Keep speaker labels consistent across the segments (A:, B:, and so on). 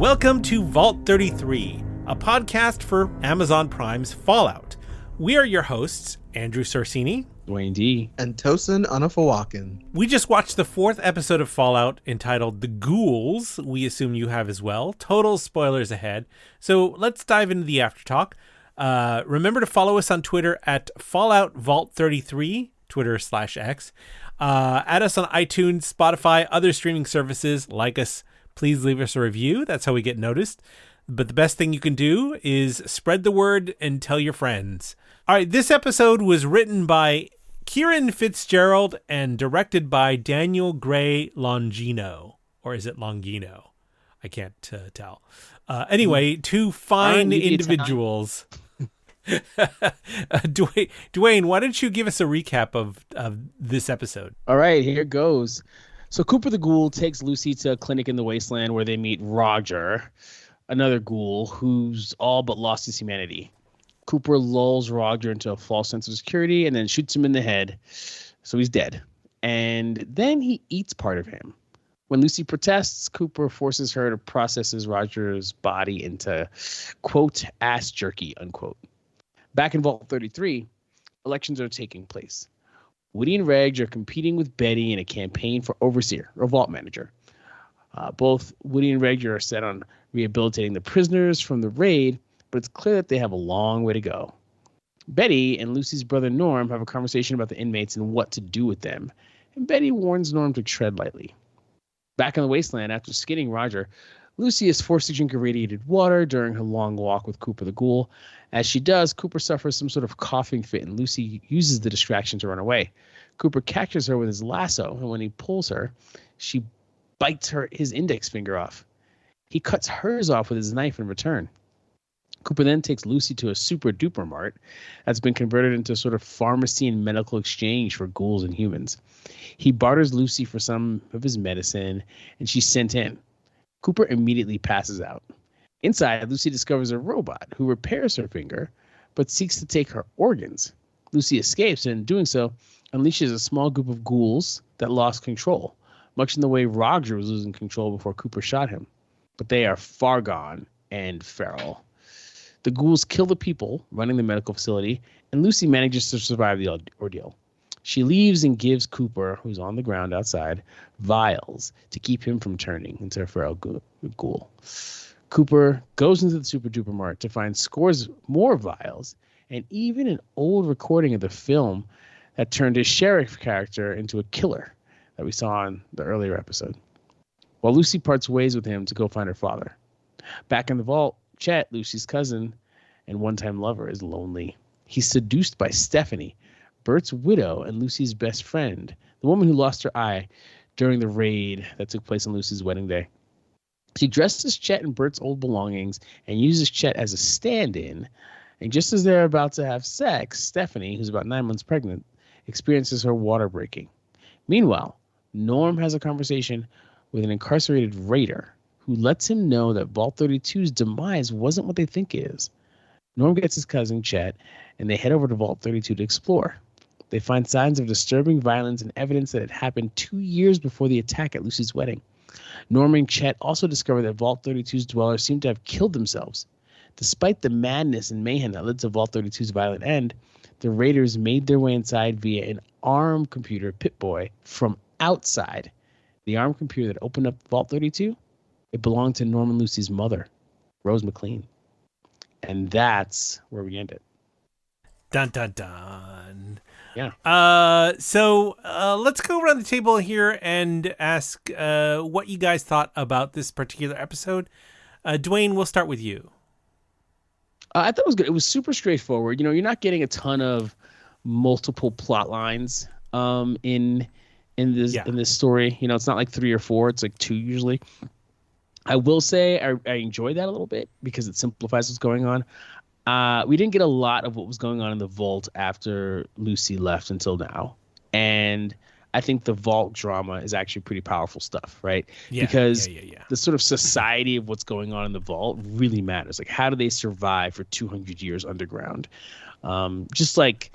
A: Welcome to Vault 33, a podcast for Amazon Prime's Fallout. We are your hosts, Andrew Sorsini,
B: Dwayne D,
C: and Tosin Unafawakin.
A: We just watched the fourth episode of Fallout entitled The Ghouls. We assume you have as well. Total spoilers ahead. So let's dive into the aftertalk. Remember to follow us on Twitter at Fallout Vault 33, Twitter/X. Add us on iTunes, Spotify, other streaming services. Like us. Please leave us a review. That's how we get noticed. But the best thing you can do is spread the word and tell your friends. All right, this episode was written by Kieran Fitzgerald and directed by Daniel Gray Longino. Or is it Longino? I can't tell. Anyway, two fine individuals. Dwayne, why don't you give us a recap of this episode?
B: All right, here goes. So Cooper the Ghoul takes Lucy to a clinic in the wasteland where they meet Roger, another ghoul who's all but lost his humanity. Cooper lulls Roger into a false sense of security and then shoots him in the head, so he's dead. And then he eats part of him. When Lucy protests, Cooper forces her to process Roger's body into, quote, ass jerky, unquote. Back in Vault 33, elections are taking place. Woody and Reg are competing with Betty in a campaign for overseer or vault manager. Both Woody and Reg are set on rehabilitating the prisoners from the raid, but it's clear that they have a long way to go. Betty and Lucy's brother Norm have a conversation about the inmates and what to do with them, and Betty warns Norm to tread lightly. Back in the wasteland, after skinning Roger, Lucy is forced to drink irradiated water during her long walk with Cooper the Ghoul. As she does, Cooper suffers some sort of coughing fit, and Lucy uses the distraction to run away. Cooper catches her with his lasso, and when he pulls her, she bites his index finger off. He cuts hers off with his knife in return. Cooper then takes Lucy to a super-duper mart that's been converted into a sort of pharmacy and medical exchange for ghouls and humans. He barters Lucy for some of his medicine, and she's sent in. Cooper immediately passes out. Inside, Lucy discovers a robot who repairs her finger, but seeks to take her organs. Lucy escapes, and in doing so, unleashes a small group of ghouls that lost control, much in the way Roger was losing control before Cooper shot him. But they are far gone and feral. The ghouls kill the people running the medical facility, and Lucy manages to survive the ordeal. She leaves and gives Cooper, who's on the ground outside, vials to keep him from turning into a feral ghoul. Cooper goes into the Super Duper Mart to find scores more vials and even an old recording of the film that turned his sheriff character into a killer that we saw in the earlier episode. While Lucy parts ways with him to go find her father. Back in the vault, Chet, Lucy's cousin and one-time lover, is lonely. He's seduced by Stephanie, Bert's widow and Lucy's best friend, the woman who lost her eye during the raid that took place on Lucy's wedding day. She dresses Chet in Bert's old belongings and uses Chet as a stand-in. And just as they're about to have sex, Stephanie, who's about 9 months pregnant, experiences her water breaking. Meanwhile, Norm has a conversation with an incarcerated raider who lets him know that Vault 32's demise wasn't what they think it is. Norm gets his cousin, Chet, and they head over to Vault 32 to explore. They find signs of disturbing violence and evidence that had happened 2 years before the attack at Lucy's wedding. Norm and Chet also discover that Vault 32's dwellers seem to have killed themselves. Despite the madness and mayhem that led to Vault 32's violent end, the raiders made their way inside via an ARM computer Pip-Boy from outside. The ARM computer that opened up Vault 32, it belonged to Norm and Lucy's mother, Rose McLean. And that's where we end it.
A: Dun, dun, dun.
B: Yeah.
A: So let's go around the table here and ask what you guys thought about this particular episode. Dwayne, we'll start with you.
B: I thought it was good. It was super straightforward. You know, you're not getting a ton of multiple plot lines in this story. You know, it's not like 3 or 4. It's like 2 usually. I will say I enjoyed that a little bit because it simplifies what's going on. We didn't get a lot of what was going on in the vault after Lucy left until now. And I think the vault drama is actually pretty powerful stuff, right?
A: Yeah,
B: because
A: yeah.
B: the sort of society of what's going on in the vault really matters. Like, how do they survive for 200 years underground? Just like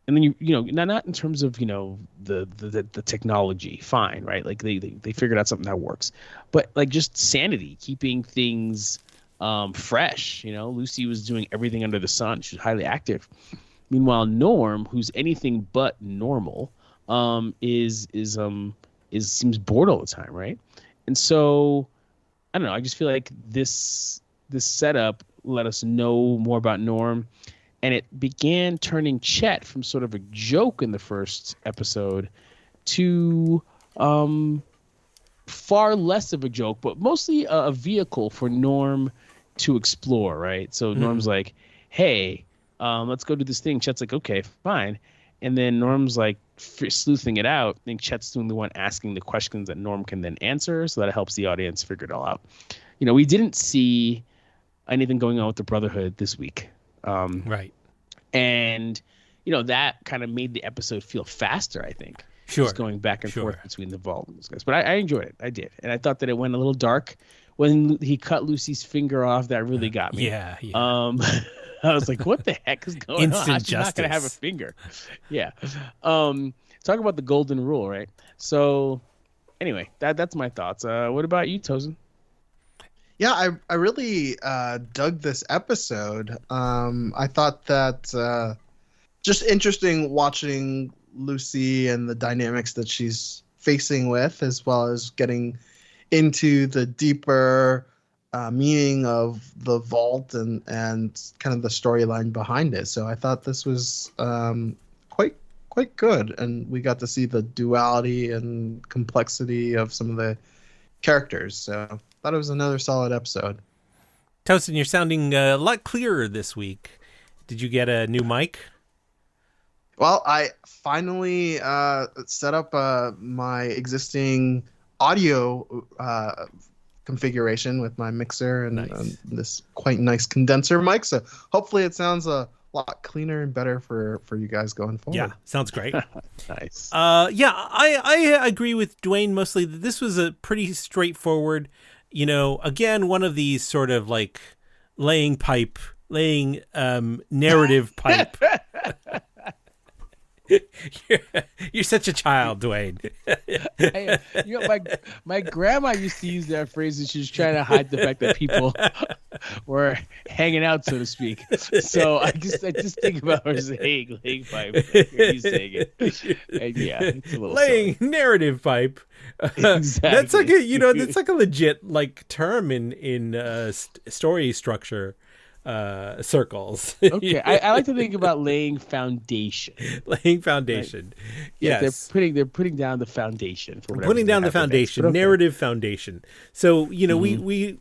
B: and then not in terms of the technology, fine, right? Like they figured out something that works, but like just sanity, keeping things fresh. Lucy was doing everything under the sun. She was highly active. Meanwhile, Norm, who's anything but normal, is seems bored all the time, right? And so I don't know. I just feel like this setup let us know more about Norm, and it began turning Chet from sort of a joke in the first episode to far less of a joke, but mostly a vehicle for Norm to explore, right? So Norm's like, hey, let's go do this thing. Chet's like, okay, fine. And then Norm's like sleuthing it out. I think Chet's doing the one asking the questions that Norm can then answer, so that it helps the audience figure it all out. We didn't see anything going on with the Brotherhood this week.
A: Right.
B: And, that kind of made the episode feel faster, I think.
A: Sure.
B: Just going back and forth between the Vault and those guys. But I enjoyed it. I did. And I thought that it went a little dark. When he cut Lucy's finger off, that really got me.
A: Yeah.
B: I was like, what the heck is going
A: Instant
B: on? She's
A: justice.
B: not going to have a finger. Yeah. Talk about the golden rule, right? So, anyway, that's my thoughts. What about you, Tozen?
C: Yeah, I really dug this episode. I thought that just interesting watching Lucy and the dynamics that she's facing with, as well as getting into the deeper meaning of the Vault and kind of the storyline behind it. So I thought this was quite good, and we got to see the duality and complexity of some of the characters. So I thought it was another solid episode.
A: Tosin, you're sounding a lot clearer this week. Did you get a new mic?
C: Well, I finally set up my existing audio configuration with my mixer and this quite nice condenser mic. So hopefully it sounds a lot cleaner and better for you guys going forward.
A: Yeah, sounds great.
B: Nice.
A: I agree with Dwayne mostly that this was a pretty straightforward, again, one of these sort of like laying narrative pipe. You're such a child, Dwayne.
B: My grandma used to use that phrase, and she was trying to hide the fact that people were hanging out, so to speak. So I just think about her saying laying pipe. You saying it, and yeah, it's a little
A: laying silly. Narrative pipe.
B: Exactly.
A: That's like that's like a legit like term in story structure circles.
B: Okay, I like to think about laying foundation.
A: Laying foundation. Right? Yes,
B: they're putting down the foundation for whatever.
A: Putting down the foundation, okay. Narrative foundation. So we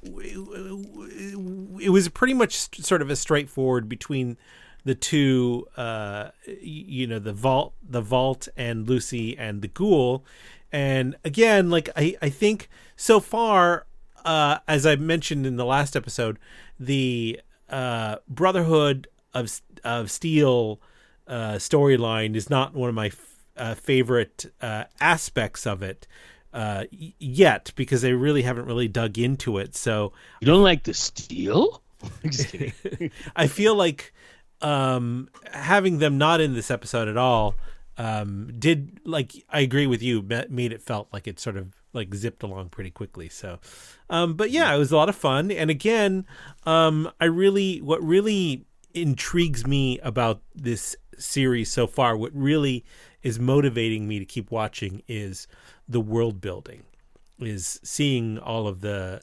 A: it was pretty much sort of a straightforward between the two. The vault and Lucy and the Ghoul, and again, like I think so far, as I mentioned in the last episode, the Brotherhood of Steel storyline is not one of my favorite aspects of it yet, because they really haven't really dug into it. So
B: you don't like the Steel? I'm just kidding.
A: I feel like having them not in this episode at all did, like, I agree with you, made it felt like it sort of like zipped along pretty quickly. So but yeah, it was a lot of fun. And again, what really intrigues me about this series so far, what really is motivating me to keep watching, is the world building, is seeing all of the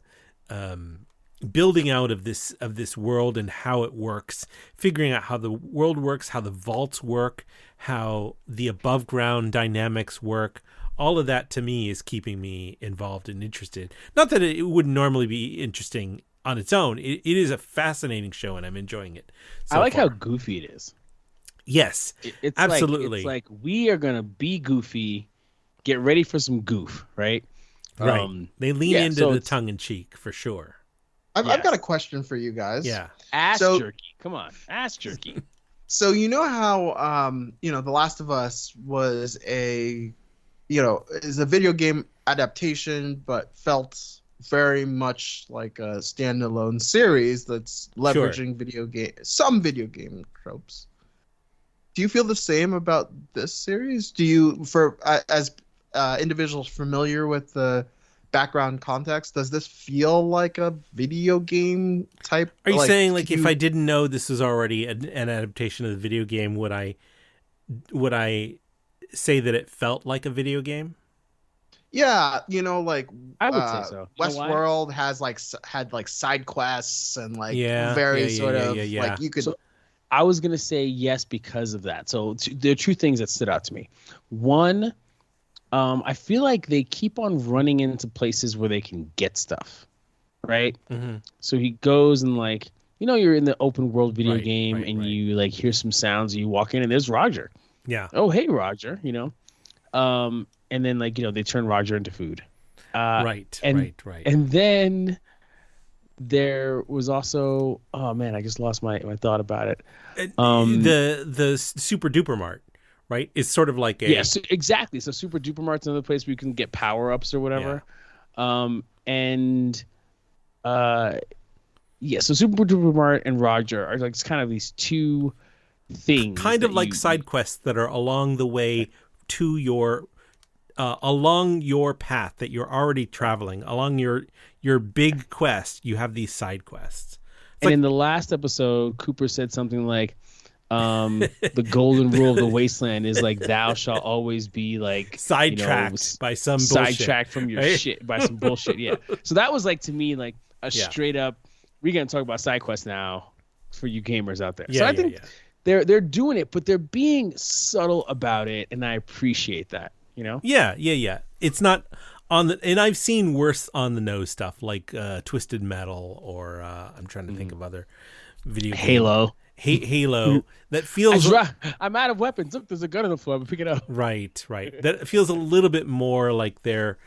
A: building out of this world and how it works, figuring out how the world works, how the vaults work, how the above ground dynamics work. All of that to me is keeping me involved and interested. Not that it wouldn't normally be interesting on its own. It is a fascinating show, and I'm enjoying it.
B: I like how goofy it is.
A: Yes,
B: it's
A: absolutely.
B: It's like we are gonna be goofy. Get ready for some goof, right?
A: Right. They lean into the tongue in cheek for sure.
C: I've got a question for you guys.
A: Yeah.
B: Ass jerky. Come on, ass jerky.
C: So you know how The Last of Us was is a video game adaptation, but felt very much like a standalone series that's leveraging some video game tropes. Do you feel the same about this series? Do you, as individuals familiar with the background context, does this feel like a video game type?
A: Are you saying like if I didn't know this was already an adaptation of the video game, would I say that it felt like a video game?
C: Yeah, you know, like
B: I would say so.
C: Westworld had like side quests and like like you could.
B: So I was gonna say yes because of that. So there are two things that stood out to me. One, I feel like they keep on running into places where they can get stuff, right?
A: Mm-hmm.
B: So he goes and like, you know, you're in the open world video game and you like hear some sounds and you walk in and there's Roger.
A: Yeah.
B: Oh, hey, Roger, you know. And then like, you know, they turn Roger into food.
A: Right.
B: And then there was also, oh man, I just lost my thought about it.
A: The Super Duper Mart, right? It's sort of like a
B: yes, exactly. So Super Duper Mart's another place where you can get power ups or whatever. Yeah. So Super Duper Mart and Roger are like kind of these two things,
A: kind of like side quests that are along the way to your along your path that you're already traveling along your big quest. You have these side quests.
B: In the last episode, Cooper said something like, the golden rule of the wasteland is like thou shalt always be like
A: sidetracked by some bullshit.
B: Sidetracked from your shit by some bullshit. Yeah. So that was like to me like a straight up. We're gonna talk about side quests now for you gamers out there. So I think they're doing it, but they're being subtle about it, and I appreciate that. You know?
A: Yeah. It's not on the, and I've seen worse on the nose stuff like Twisted Metal or I'm trying to think of other video games. Halo that feels
B: I'm out of weapons. Look, there's a gun on the floor. Pick it up.
A: Right. That feels a little bit more like they're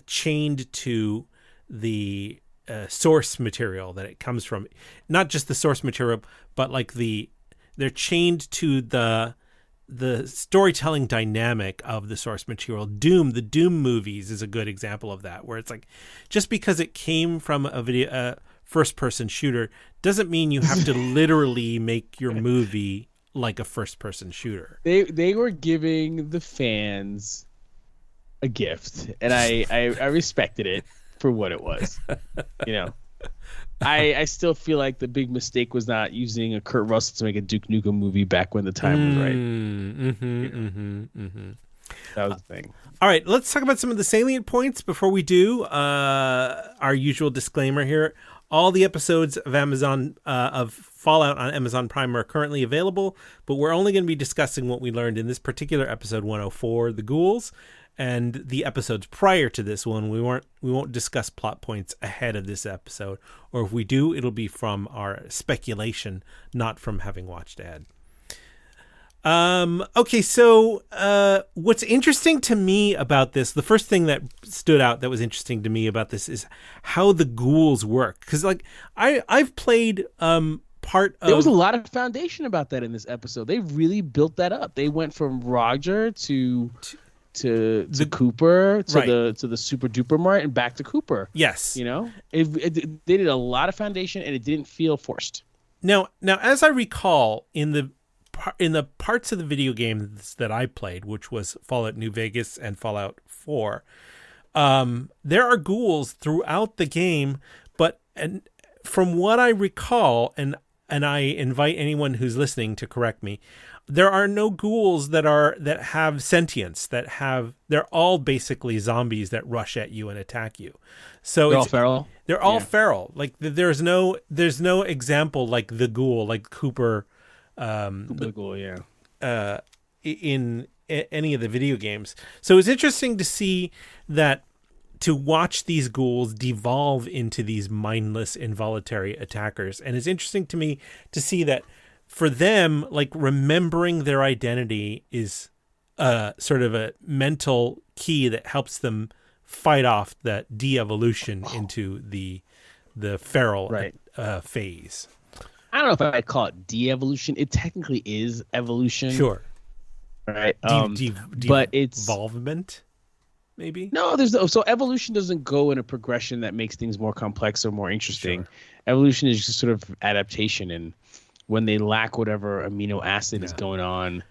A: chained to the source material that it comes from. Not just the source material, but like they're chained to the storytelling dynamic of the source material. The Doom movies is a good example of that, where it's like just because it came from a first-person shooter doesn't mean you have to literally make your movie like a first-person shooter.
B: They were giving the fans a gift, and I respected it for what it was. You know, I still feel like the big mistake was not using a Kurt Russell to make a Duke Nukem movie back when the time was right. That was the thing.
A: All right, let's talk about some of the salient points before we do. Our usual disclaimer here. All the episodes of of Fallout on Amazon Prime are currently available, but we're only going to be discussing what we learned in this particular episode 104, The Ghouls, and the episodes prior to this one. We won't discuss plot points ahead of this episode, or if we do, it'll be from our speculation, not from having watched ahead. Okay, so what's interesting to me about this, the first thing that stood out that was interesting to me about this is how the ghouls work. Because like I've played part of...
B: There was a lot of foundation about that in this episode. They really built that up. They went from Roger to Cooper to the Super Duper Mart and back to Cooper.
A: Yes.
B: You know? They did a lot of foundation and it didn't feel forced.
A: Now as I recall, in the parts of the video games that I played, which was Fallout New Vegas and Fallout 4, there are ghouls throughout the game, and from what I recall, and I invite anyone who's listening to correct me, there are no ghouls that have sentience, they're all basically zombies that rush at you and attack you. So
B: they're all feral.
A: They're all feral. Like there's no example like the ghoul, like Cooper.
B: The ghoul,
A: in any of the video games. So it's interesting to see that, to watch these ghouls devolve into these mindless, involuntary attackers. And it's interesting to me to see that for them, like remembering their identity is sort of a mental key that helps them fight off that de-evolution into the feral phase.
B: I don't know if I'd call it de-evolution. It technically is evolution.
A: Sure.
B: Right. But it's
A: evolvement, maybe?
B: No, so evolution doesn't go in a progression that makes things more complex or more interesting.
A: Sure.
B: Evolution is just sort of adaptation. And when they lack whatever amino acid is going on,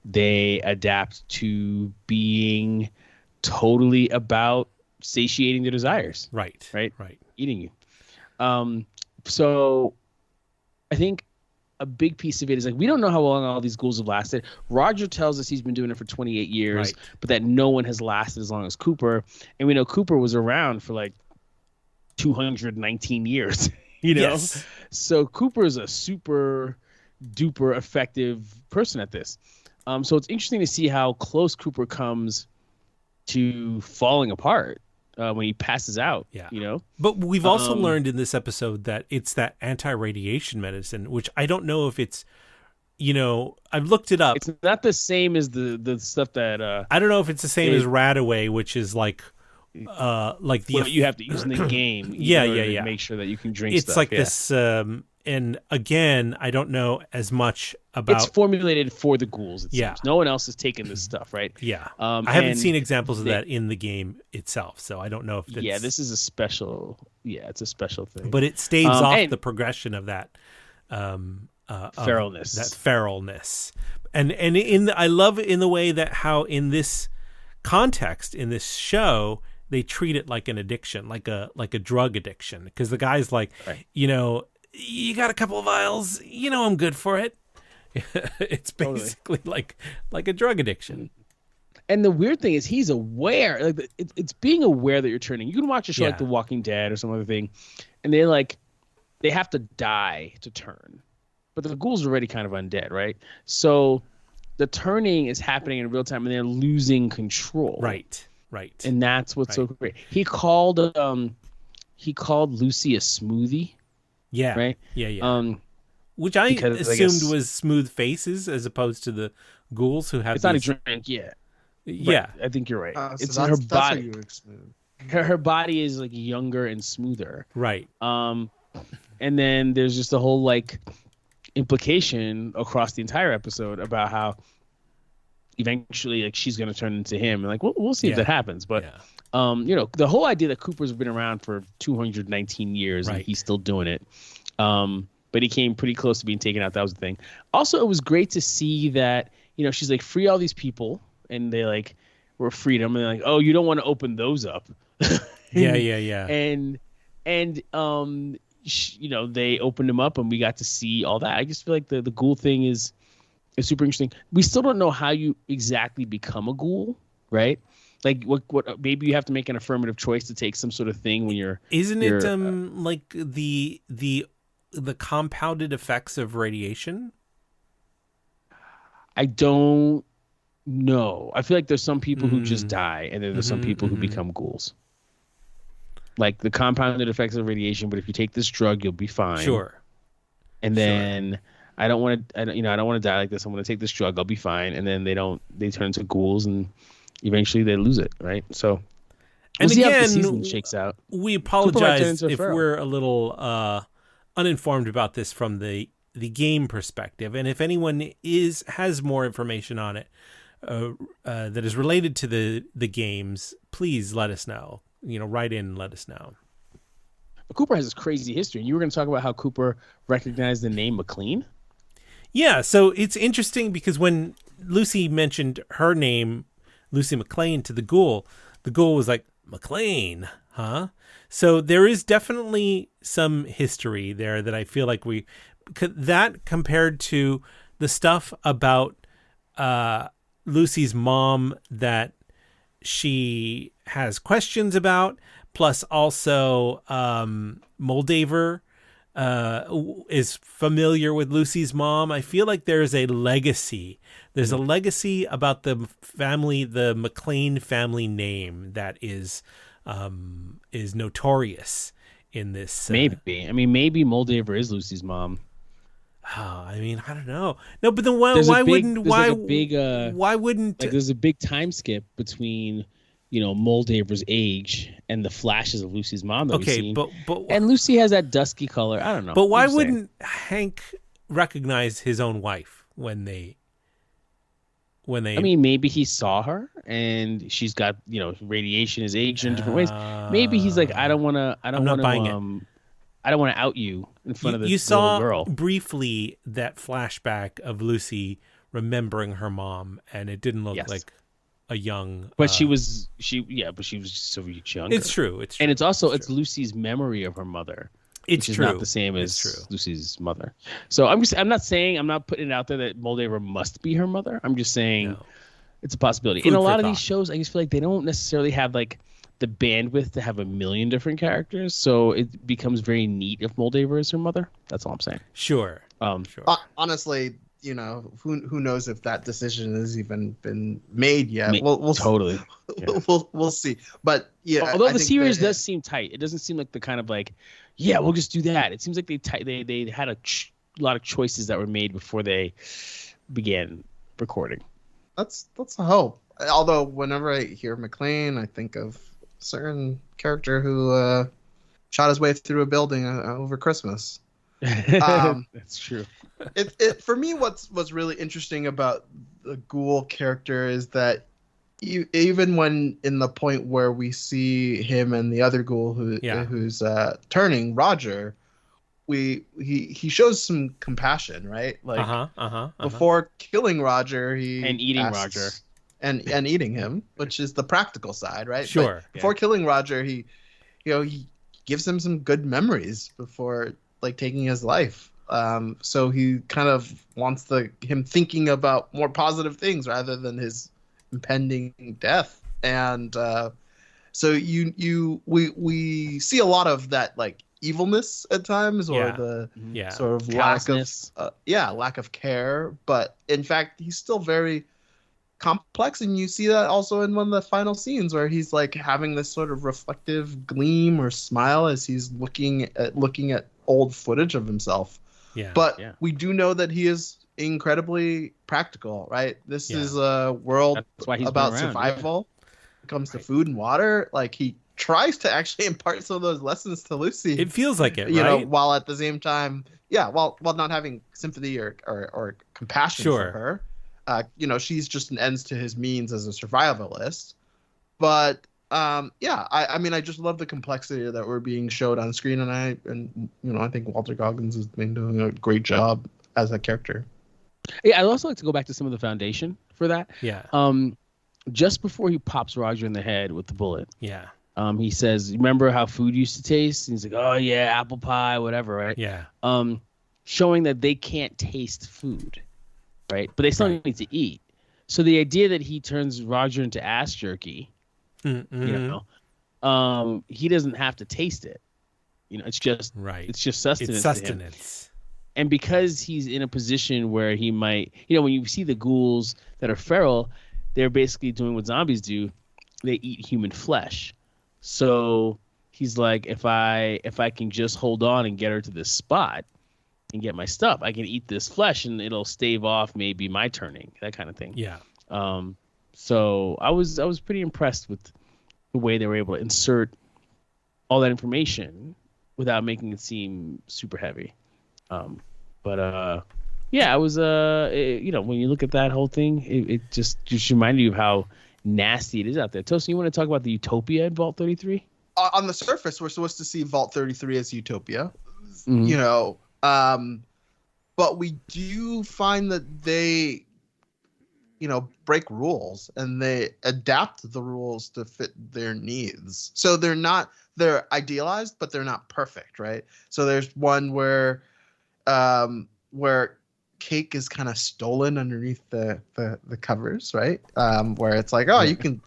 B: they adapt to being totally about satiating their desires.
A: Right.
B: Eating you. So I think a big piece of it is like we don't know how long all these ghouls have lasted. Roger tells us he's been doing it for 28 years, but that no one has lasted as long as Cooper. And we know Cooper was around for like 219 years, you know?
A: Yes.
B: So Cooper is a super duper effective person at this. So it's interesting to see how close Cooper comes to falling apart when he passes out, you know?
A: But we've also learned in this episode that it's that anti-radiation medicine, which I don't know if it's, you know, I've looked it up.
B: It's not the same as the stuff that...
A: I don't know if it's the same as Radaway, which is like the...
B: Well, you have to use in the game. To make sure that you can drink
A: it's
B: stuff.
A: Like this... and again, I don't know as much about...
B: It's formulated for the ghouls, it seems. No one else has taken this stuff, right?
A: Yeah. I haven't seen examples of that in the game itself, so I don't know if it's...
B: Yeah, this is a special... Yeah, it's a special thing.
A: But it staves off the progression of that...
B: feralness.
A: That feralness. And I love in the way that how in this context, in this show, they treat it like an addiction, like a drug addiction. Because the guy's like, you know... You got a couple of vials, you know I'm good for it. It's basically like a drug addiction.
B: And the weird thing is he's aware. Like it's being aware that you're turning. You can watch a show like The Walking Dead or some other thing, and they have to die to turn. But the ghouls are already kind of undead, right? So the turning is happening in real time, and they're losing control.
A: Right.
B: And that's what's so great. He called Lucy a smoothie.
A: Yeah.
B: Right.
A: Yeah. Which I assumed was smooth faces as opposed to the ghouls who have.
B: It's not a drink. Yeah.
A: Yeah.
B: Right. I think you're right. It's
C: so
B: her body.
C: That's how you would smooth.
B: Her body is like younger and smoother.
A: Right.
B: And then there's just a whole like implication across the entire episode about how eventually like she's going to turn into him, and like we'll see if that happens, but. You know, the whole idea that Cooper's been around for 219 years and he's still doing it. But he came pretty close to being taken out. That was the thing. Also, it was great to see that, you know, she's like, free all these people, and they like were freedom, and they're like, oh, you don't want to open those up.
A: Yeah.
B: And you know, they opened them up and we got to see all that. I just feel like the ghoul thing is super interesting. We still don't know how you exactly become a ghoul, right? Like what maybe you have to make an affirmative choice to take some sort of thing when you're
A: like the compounded effects of radiation?
B: I don't know. I feel like there's some people who just die, and then there's some people who become ghouls. Like the compounded effects of radiation, but if you take this drug, you'll be fine.
A: Sure.
B: And then I don't want to die like this. I'm going to take this drug. I'll be fine. And then they turn into ghouls, and eventually they lose it, right? So we'll see how the season shakes out.
A: We apologize if we're a little uninformed about this from the game perspective, and if anyone has more information on it that is related to the games, please let us know. You know, write in and let us know.
B: Cooper has this crazy history. You were going to talk about how Cooper recognized the name McLean?
A: Yeah, so it's interesting because when Lucy mentioned her name, Lucy McLean, to the ghoul was like, McLean, huh? So there is definitely some history there that I feel like that compared to the stuff about Lucy's mom that she has questions about, plus also Moldaver is familiar with Lucy's mom. I feel like there's a legacy. There's a legacy about the family, the McLean family name that is notorious in this.
B: Maybe. I mean, maybe Moldaver is Lucy's mom.
A: I mean, I don't know. No, but then why wouldn't
B: there's a big time skip between, you know, Moldaver's age and the flashes of Lucy's mom that we've seen. But and Lucy has that dusky color. I don't know.
A: But why wouldn't Hank recognize his own wife when they? I
B: mean, maybe he saw her and she's got, you know, radiation is aged in different ways. Maybe he's like, I don't want to I don't want to out you in front of the
A: You
B: little
A: saw
B: girl.
A: briefly that flashback of Lucy remembering her mom, and it didn't look
B: Yes.
A: like a young.
B: But she was so much younger.
A: It's true. It's true.
B: And it's also Lucy's memory of her mother.
A: It's
B: which
A: true.
B: is not the same
A: It's
B: as
A: true.
B: Lucy's mother. So I'm not putting it out there that Moldaver must be her mother. I'm just saying it's a possibility.
A: Food
B: In a
A: for
B: lot of
A: thought.
B: these shows, I just feel like they don't necessarily have like the bandwidth to have a million different characters. So it becomes very neat if Moldaver is her mother. That's all I'm saying.
A: Sure.
B: Sure.
C: Honestly, who knows if that decision has even been made yet? We'll
B: totally. Yeah.
C: we'll see. But yeah,
B: Although
C: I
B: the
C: think
B: series
C: that
B: does seem tight, it doesn't seem like the kind of like, yeah, we'll just do that. It seems like they had a lot of choices that were made before they began recording.
C: That's a hope. Although whenever I hear McLean, I think of a certain character who shot his way through a building over Christmas.
B: That's true.
C: It for me, what's really interesting about the Ghoul character is that even when in the point where we see him and the other Ghoul who's turning Roger, he shows some compassion, right? Like before killing Roger,
B: and eating Roger
C: and eating him, which is the practical side, right?
A: Sure.
C: But before killing Roger, he gives him some good memories before like taking his life. So he kind of wants him thinking about more positive things rather than his impending death. And so we see a lot of that like evilness at times, or the sort of lack of care. But in fact, he's still very complex, and you see that also in one of the final scenes where he's like having this sort of reflective gleam or smile as he's looking at old footage of himself. But we do know that he is incredibly practical, right? This is a world about survival. When it comes to food and water, like he tries to actually impart some of those lessons to Lucy.
A: It feels like it,
C: right? While at the same time, while not having sympathy or compassion for her. She's just an ends to his means as a survivalist. But I mean, I just love the complexity that we're being showed on screen, and I think Walter Goggins has been doing a great job as a character.
B: Yeah, I'd also like to go back to some of the foundation for that.
A: Yeah.
B: Just before he pops Roger in the head with the bullet.
A: Yeah.
B: He says, "Remember how food used to taste?" And he's like, "Oh yeah, apple pie, whatever." Right.
A: Yeah.
B: Showing that they can't taste food, right? But they still need to eat. So the idea that he turns Roger into ass jerky.
A: Mm-hmm.
B: He doesn't have to taste it. It's just It's just sustenance.
A: It's sustenance.
B: And because he's in a position where he might, when you see the ghouls that are feral, they're basically doing what zombies do. They eat human flesh. So he's like, if I can just hold on and get her to this spot and get my stuff, I can eat this flesh and it'll stave off maybe my turning, that kind of thing.
A: Yeah.
B: So I was pretty impressed with the way they were able to insert all that information without making it seem super heavy. I was when you look at that whole thing, it just reminded you of how nasty it is out there. Tosin, you want to talk about the utopia in Vault 33?
C: On the surface, we're supposed to see Vault 33 as utopia,
B: Mm-hmm.
C: But we do find that they break rules and they adapt the rules to fit their needs. So they're idealized, but they're not perfect, right? So there's one where cake is kind of stolen underneath the covers, right? Where it's like, you can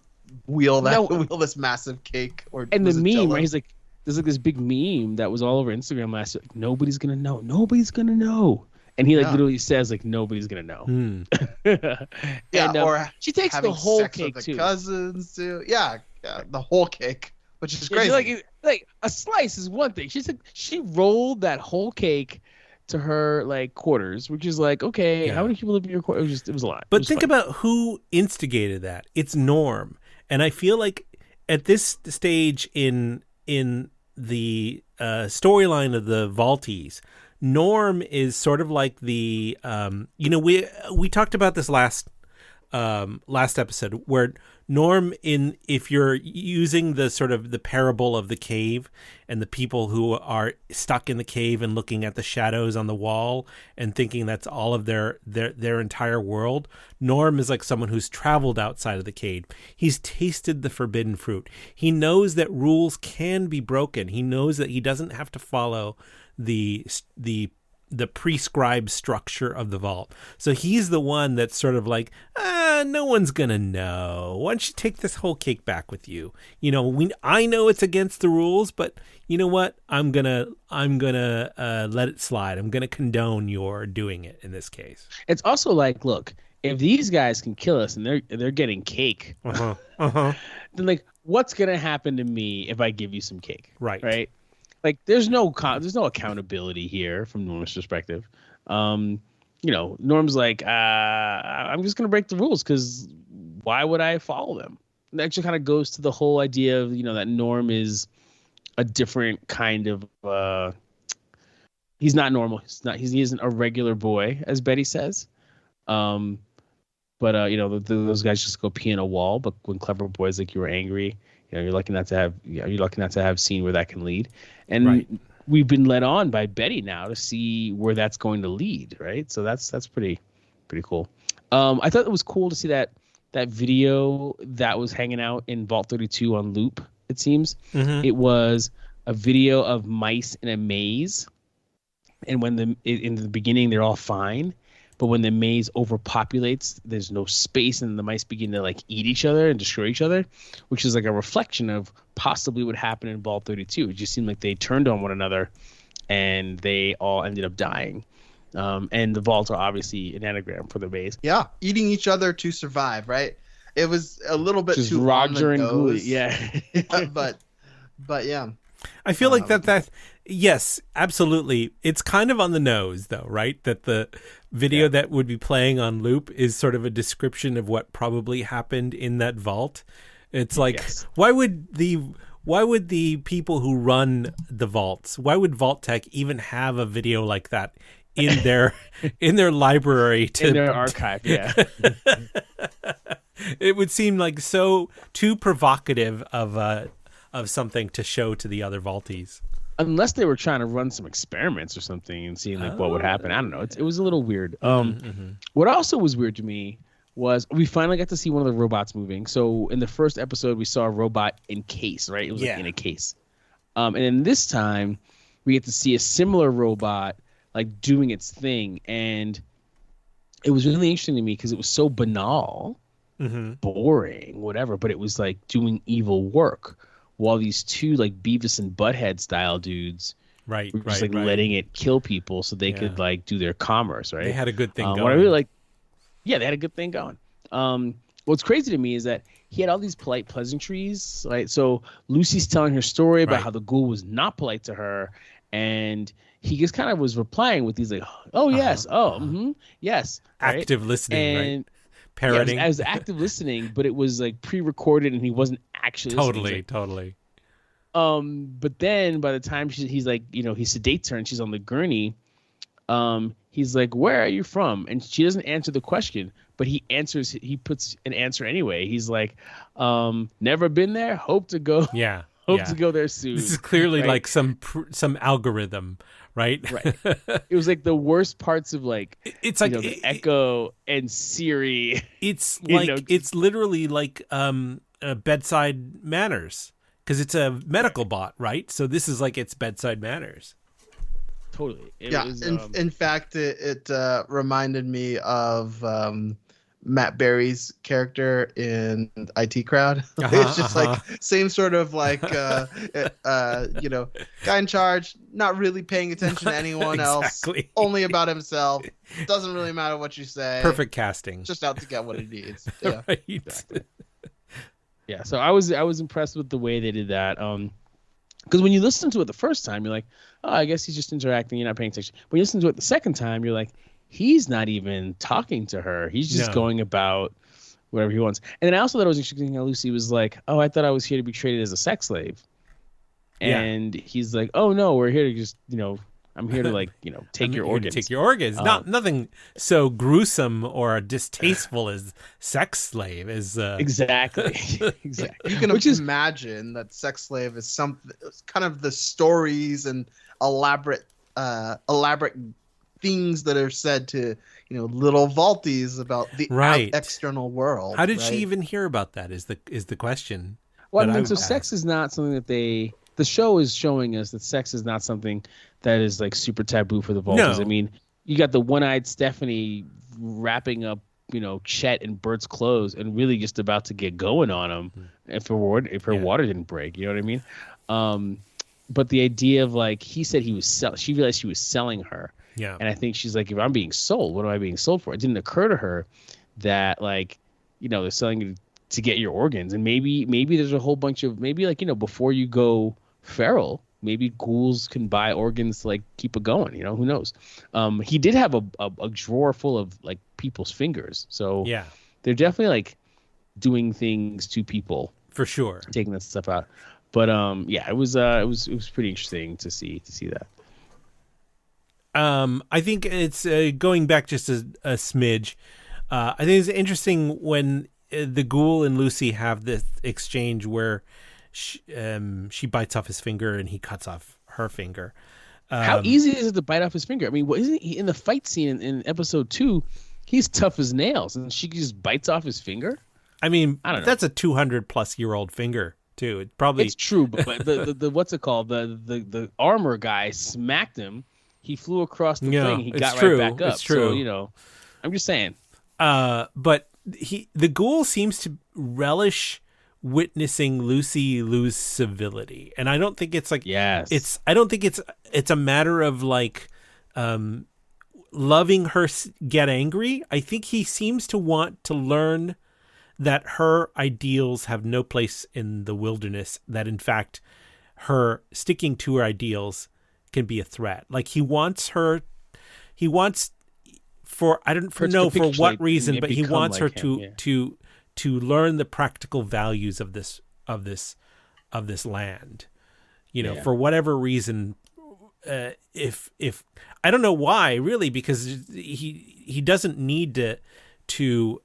C: wheel this massive cake,
B: and the meme, right? He's like, there's like this big meme that was all over Instagram last year. Like, nobody's gonna know. And he literally says like nobody's gonna know.
C: Or
B: she takes the whole cake
C: with
B: too.
C: The cousins too. Yeah, the whole cake, which is crazy.
B: Like a slice is one thing. She rolled that whole cake to her like quarters, which is like, okay, how many people live in your quarters? It was a lot.
A: But think about who instigated that. It's Norm, and I feel like at this stage in the storyline of the Vaulties, Norm is sort of like the we talked about this last last episode, where Norm, if you're using the sort of the parable of the cave and the people who are stuck in the cave and looking at the shadows on the wall and thinking that's all of their entire world, Norm is like someone who's traveled outside of the cave. He's tasted the forbidden fruit. He knows that rules can be broken. He knows that he doesn't have to follow the prescribed structure of the vault. So he's the one that's sort of like, no one's gonna know. Why don't you take this whole cake back with you? I know it's against the rules, but you know what? I'm gonna let it slide. I'm gonna condone your doing it in this case.
B: It's also like, look, if these guys can kill us and they're getting cake, then like, what's gonna happen to me if I give you some cake? Right. Like, there's no accountability here from Norm's perspective. Norm's like, I'm just going to break the rules because why would I follow them? And that actually kind of goes to the whole idea of, that Norm is a different kind of, he's not normal. He isn't a regular boy, as Betty says. But those guys just go pee in a wall. But when clever boys like you are angry, you're lucky not to have seen where that can lead. And we've been led on by Betty now to see where that's going to lead, right? So that's pretty cool. I thought it was cool to see that video that was hanging out in Vault 32 on loop, it seems. Mm-hmm. It was a video of mice in a maze. And in the beginning, they're all fine. But when the maze overpopulates, there's no space, and the mice begin to like eat each other and destroy each other, which is like a reflection of possibly what happened in Vault 32. It just seemed like they turned on one another, and they all ended up dying. And the vaults are obviously an anagram for the maze.
C: Yeah, eating each other to survive, right? It was a little bit
B: just
C: too
B: Roger
C: on the
B: and Ghouls,
C: nose.
B: yeah.
C: but yeah.
A: I feel like that yes, absolutely. It's kind of on the nose though, right? That the video that would be playing on loop is sort of a description of what probably happened in that vault. It's like, why would the people who run the vaults, why would Vault Tech even have a video like that in their library
B: in their archive? Yeah.
A: It would seem like so too provocative of something to show to the other vaulties.
B: Unless they were trying to run some experiments or something and seeing like what would happen. I don't know. It was a little weird. What also was weird to me was we finally got to see one of the robots moving. So in the first episode, we saw a robot in case, right? It was like in a case. And then this time, we get to see a similar robot like doing its thing. And it was really interesting to me because it was so banal, boring, whatever, but it was like doing evil work. While these two like Beavis and Butthead style dudes were just letting it kill people so they could like do their commerce, right?
A: They had a good thing going.
B: What I really like, they had a good thing going. What's crazy to me is that he had all these polite pleasantries, right? So Lucy's telling her story about how the ghoul was not polite to her, and he just kind of was replying with these like, oh yes, yes,
A: active listening, right? Parroting.
B: I was active listening, but it was like pre-recorded and he wasn't actually listening.
A: Totally.
B: But then by the time he's like, he sedates her and she's on the gurney, he's like, where are you from? And she doesn't answer the question, but he puts an answer anyway. He's like, never been there, hope to go.
A: Yeah.
B: Hope to go there soon.
A: This is clearly like some algorithm, right?
B: Right. It was like the worst parts of like
A: it's like
B: the Echo and Siri.
A: It's like it's literally like bedside manners because it's a medical bot, right? So this is like its bedside manners.
B: Totally.
C: In fact, it reminded me of Matt Berry's character in IT Crowd. It's just like same sort of like guy in charge, not really paying attention to anyone else, only about himself. Doesn't really matter what you say.
A: Perfect casting.
C: Just out to get what he needs. Yeah.
A: Right.
B: Exactly. Yeah. So I was impressed with the way they did that. Because when you listen to it the first time, you're like, oh, I guess he's just interacting. You're not paying attention. When you listen to it the second time, you're like, he's not even talking to her. He's just going about whatever he wants. And then I also thought it was interesting how Lucy was like, oh, I thought I was here to be treated as a sex slave. And he's like, oh, no, we're here to just, I'm here to take your organs.
A: Take your organs. Nothing so gruesome or distasteful as sex slave is.
B: Exactly.
C: You can imagine that sex slave is kind of the stories and elaborate things that are said to little Valties about the external world.
A: How did she even hear about that? Is the question.
B: Well, so sex is not something that the show is showing us that sex is not something that is like super taboo for the Valties. No. I mean, you got the one-eyed Stephanie wrapping up, Chet in Bert's clothes and really just about to get going on him if her water didn't break. You know what I mean? But the idea of he said she realized he was selling her.
A: Yeah.
B: And I think she's like, if I'm being sold, what am I being sold for? It didn't occur to her that they're selling you to get your organs. And maybe there's a whole bunch of before you go feral, maybe ghouls can buy organs to keep it going. Who knows? He did have a drawer full of people's fingers. So
A: yeah,
B: they're definitely doing things to people
A: for sure,
B: taking that stuff out. But it was pretty interesting to see that.
A: I think it's going back just a smidge. I think it's interesting when the ghoul and Lucy have this exchange where she bites off his finger and he cuts off her finger.
B: How easy is it to bite off his finger? I mean, isn't he in the fight scene in episode 2? He's tough as nails, and she just bites off his finger.
A: I mean, I don't know. That's a 200-plus-year-old finger too.
B: It's true, but the what's it called? The armor guy smacked him. He flew across the thing. He got right back up.
A: It's true.
B: So, I'm just saying.
A: But the ghoul seems to relish witnessing Lucy lose civility, and I don't think it's I don't think it's a matter of loving her get angry. I think he seems to want to learn that her ideals have no place in the wilderness, that in fact her sticking to her ideals can be a threat. He wants for I don't know for what reason, but he wants her to learn the practical values of this land. For whatever reason, if I don't know why really, because he doesn't need to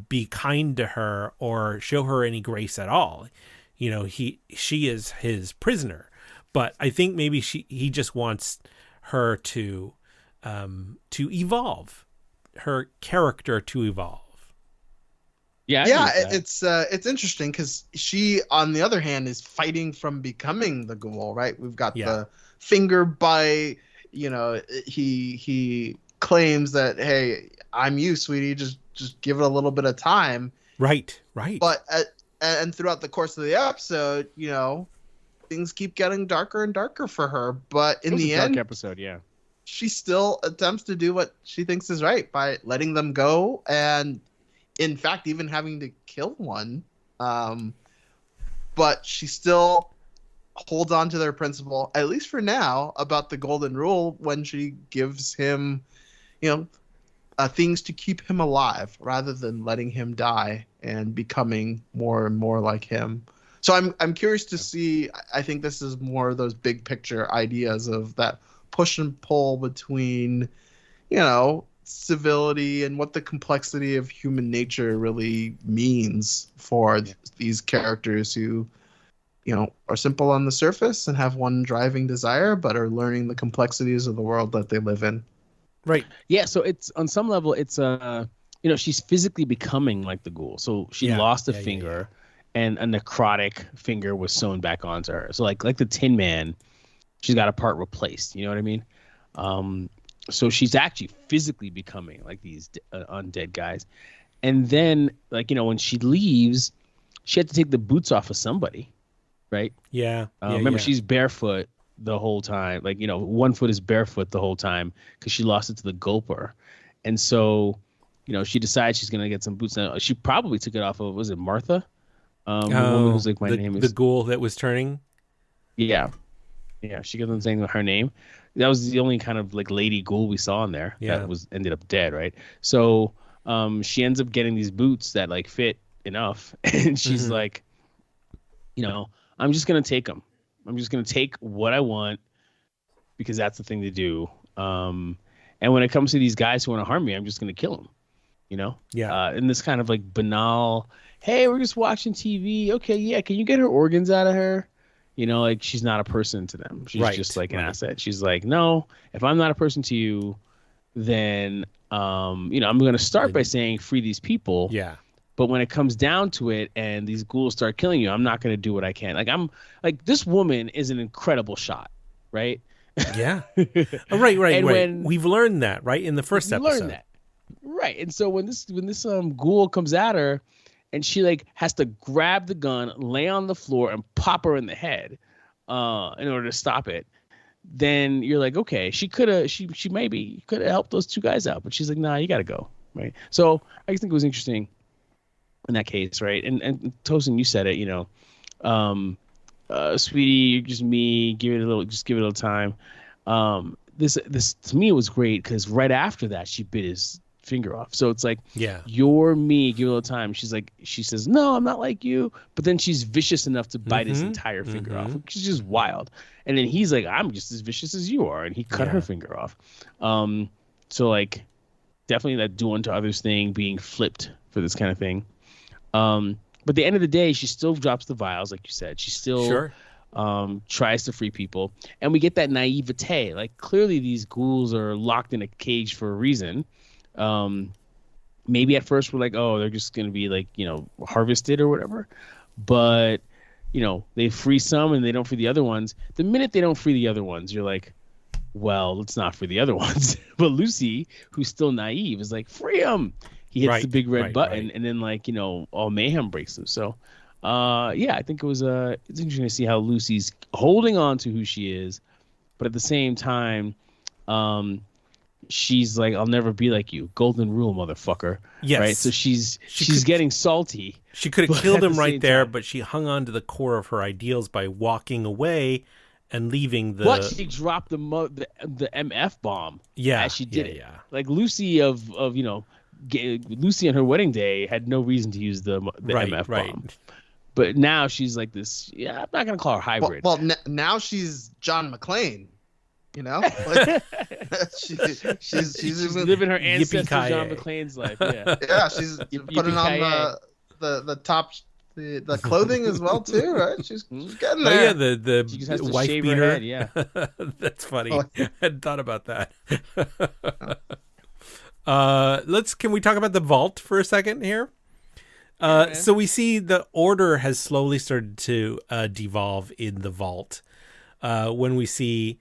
A: be kind to her or show her any grace at all. She is his prisoner. But I think maybe he just wants her to evolve, her character to evolve.
B: Yeah,
C: it's interesting because she, on the other hand, is fighting from becoming the ghoul, right? We've got the finger bite. He claims that, hey, I'm you, sweetie. Just give it a little bit of time.
A: Right.
C: But and throughout the course of the episode, things keep getting darker and darker for her, but in the end,
B: dark episode,
C: she still attempts to do what she thinks is right by letting them go, and in fact, even having to kill one. But she still holds on to their principle, at least for now, about the golden rule when she gives him, things to keep him alive rather than letting him die and becoming more and more like him. So I'm curious to see. I think this is more of those big picture ideas of that push and pull between, civility and what the complexity of human nature really means for these characters who, are simple on the surface and have one driving desire, but are learning the complexities of the world that they live in.
A: Right.
B: Yeah. So it's on some level, it's she's physically becoming like the ghoul. So she lost a finger. Yeah. And a necrotic finger was sewn back onto her. So like the Tin Man, she's got a part replaced. You know what I mean? So she's actually physically becoming like these undead guys. And then when she leaves, she had to take the boots off of somebody, right?
A: Yeah.
B: Remember, she's barefoot the whole time. One foot is barefoot the whole time because she lost it to the gulper. And so, she decides she's going to get some boots. Now, she probably took it off of, was it Martha? The woman who's my name is
A: the ghoul that was turning.
B: Yeah, she kept on saying her name. That was the only kind of lady ghoul we saw in there that was ended up dead, right? So she ends up getting these boots that fit enough, and she's like, I'm just gonna take them. I'm just gonna take what I want because that's the thing to do. And when it comes to these guys who want to harm me, I'm just going to kill them. You know?
A: Yeah.
B: In this kind of like banal, hey, we're just watching TV. Okay, yeah, can you get her organs out of her? You know, like she's not a person to them. She's just like an asset. She's like, no, if I'm not a person to you, then, I'm going to start by saying free these people.
A: Yeah.
B: But when it comes down to it and these ghouls start killing you, I'm not going to do what I can. Like this woman is an incredible shot, right?
A: Yeah. Oh, right.
B: And
A: right.
B: when-
A: We've learned that, right? In the first episode.
B: Learn that. Right. And so when this ghoul comes at her and she like has to grab the gun, lay on the floor and pop her in the head in order to stop it, then you're like, okay, she maybe could have helped those two guys out, but she's like, nah, you got to go. Right. So I just think it was interesting in that case. Right. And Tosin, you said it, sweetie, just me, give it a little time. This to me was great because right after that she bit his finger off. So it's like,
A: yeah,
B: you're me, give it a little time. She says, no, I'm not like you. But then she's vicious enough to bite his entire finger off, which is just wild. And then he's like, I'm just as vicious as you are. And he cut her finger off. So like definitely that do unto others thing being flipped for this kind of thing. But at the end of the day, she still drops the vials, like you said. She still tries to free people. And we get that naivete. Like clearly these ghouls are locked in a cage for a reason. Maybe at first we're like, oh, they're just going to be like, harvested or whatever. But, they free some and they don't free the other ones. The minute they don't free the other ones, you're like, well, let's not free the other ones. But Lucy, who's still naive, is like, free them. He hits the big red button and then like, all mayhem breaks loose. So, I think it's interesting to see how Lucy's holding on to who she is. But at the same time, she's like, I'll never be like you. Golden rule, motherfucker. Yes. Right. So she's getting salty.
A: She could have killed him right there, but she hung on to the core of her ideals by walking away and leaving the.
B: But she dropped the MF bomb.
A: Yeah.
B: As she did it. Yeah. Like Lucy Lucy on her wedding day had no reason to use the MF bomb. But now she's like this. Yeah, I'm not gonna call her hybrid.
C: Well, now she's John McClane. Like, she's even
B: living her ancestor John McClane's life. Yeah,
C: yeah, she's putting on the top, the clothing as well too, right? She's getting there.
A: Oh yeah, the wife beater.
B: Head, yeah,
A: that's funny. I hadn't thought about that. Can we talk about the vault for a second here? So we see the order has slowly started to devolve in the vault. When we see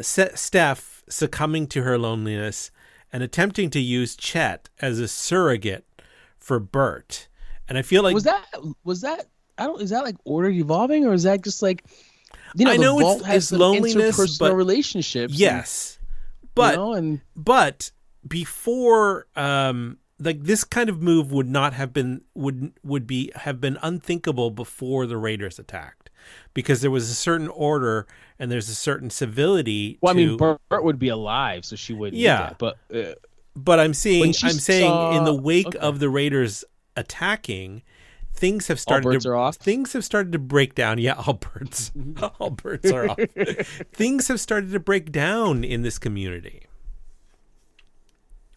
A: Steph succumbing to her loneliness and attempting to use Chet as a surrogate for Bert. And I feel like
B: was that is that like order devolving, or is that just like
A: I know the vault has loneliness,
B: interpersonal relationships?
A: Yes, but before like this kind of move would not have been have been unthinkable before the Raiders attacked, because there was a certain order and there's a certain civility.
B: Well, I mean, Bert would be alive, so she wouldn't. Yeah,
A: but I'm saying in the wake of the Raiders attacking, things have started to break down. Yeah, all birds are off. Things have started to break down in this community.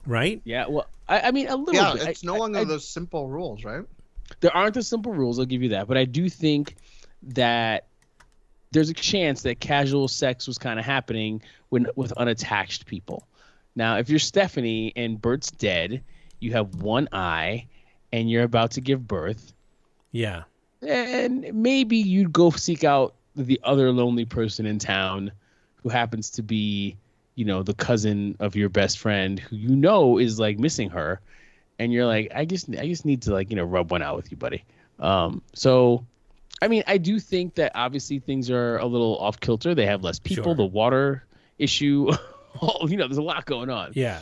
A: Right?
B: Yeah, well, I mean, a little bit.
C: Yeah, it's no longer those simple rules, right?
B: There aren't the simple rules, I'll give you that. But I do think that there's a chance that casual sex was kind of happening with unattached people. Now, if you're Stephanie and Bert's dead, you have one eye, and you're about to give birth.
A: Yeah.
B: And maybe you'd go seek out the other lonely person in town who happens to be, the cousin of your best friend who is like missing her, and you're like, I just need to rub one out with you, buddy. So, I mean, I do think that obviously things are a little off kilter. They have less people. Sure. The water issue, there's a lot going on.
A: Yeah.